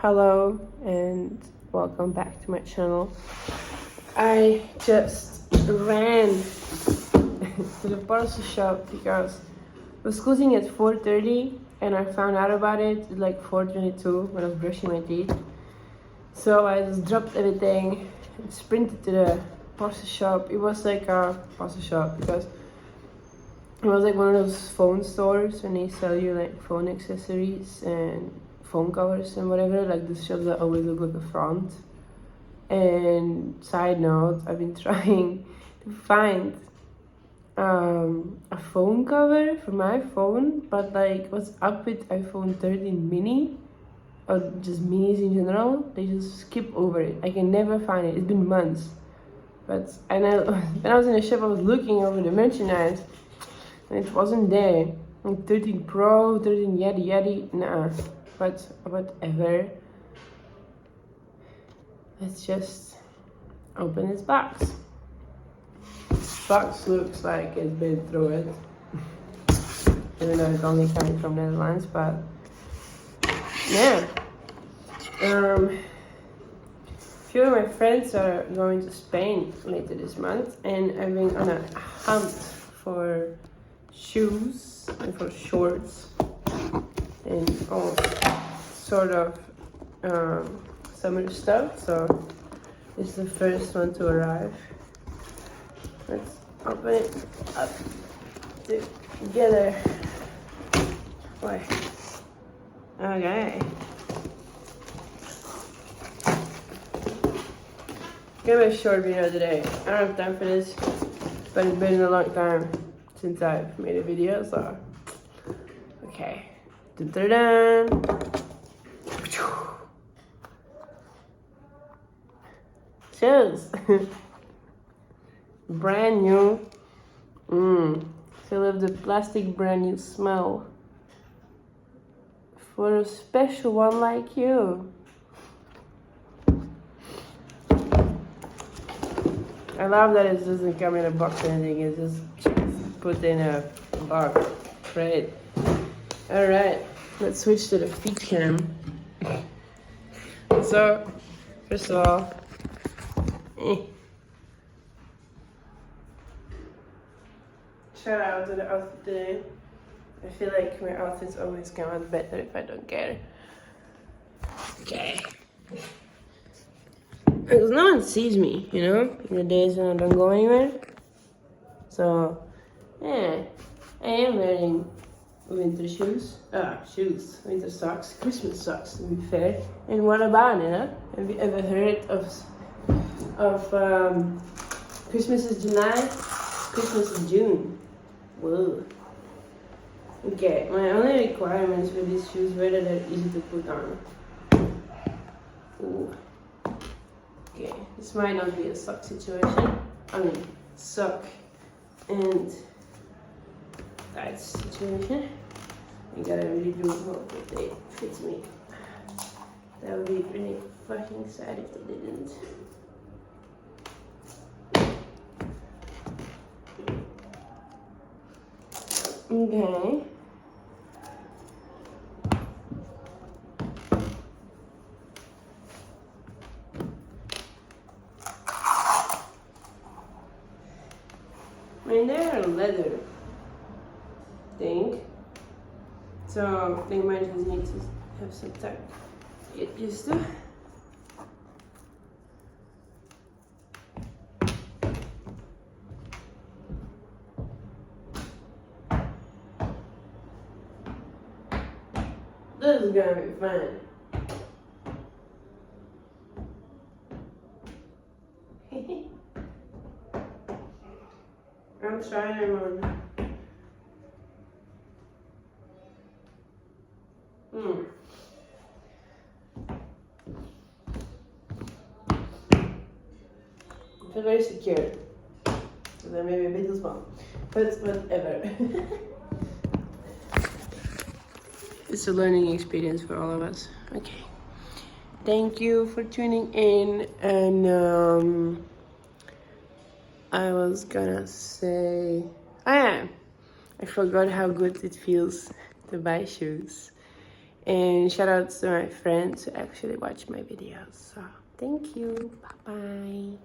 Hello and welcome back to my channel. I just ran to the parcel shop because it was closing at 4:30 and I found out about it at like 4:22 when I was brushing my teeth. So I just dropped everything and sprinted to the parcel shop. It was like a parcel shop because it was like one of those phone stores when they sell you like phone accessories and phone covers and whatever. Like the shops that always look like a front. And side note, I've been trying to find a phone cover for my phone, but like what's up with iPhone 13 mini or just minis in general, they just skip over it. I can never find it. It's been months. But when I was in the shop, I was looking over the merchandise and it wasn't there. Like 13 Pro, 13 yada, nah. But whatever. Let's just open this box. This box looks like it's been through it. Even though it's only coming from Netherlands, but yeah. A few of my friends are going to Spain later this month, and I've been on a hunt for shoes and for shorts and all sort of summer stuff. So this is the first one to arrive. Let's open it up together. Boy. Okay. Gonna make a short video today. I don't have time for this, but it's been a long time since I've made a video, so okay. Dun-dun-dun. Shoes. Brand new. Still have the plastic brand new smell. For a special one like you. I love that it doesn't come in a box or anything, it's just put in a box. Great. Alright, let's switch to the feet cam. So, first of all, shout out to the outfit today. I feel like my outfits always come out better if I don't care. Okay. Because no one sees me, you know, in the days when I don't go anywhere. So, yeah, I am wearing winter shoes. Winter socks, Christmas socks to be fair. And what about it, huh? Have you ever heard of Christmas is July, Christmas is June? Whoa. Okay, my only requirements for these shoes were that they're easy to put on. Ooh. Okay, this might not be a sock situation. I mean, sock and tights situation. You gotta really do hope that they fit me. That would be pretty fucking sad if they didn't. Okay. I mean, they're a leather thing, so they might just need to have some time to get used to. This is gonna be fun. I'm trying them on. I feel very secure. So they may be a bit too small, but whatever. It's a learning experience for all of us. Okay. Thank you for tuning in, and I was gonna say, I forgot how good it feels to buy shoes. And shout out to my friends who actually watch my videos. So thank you. Bye bye.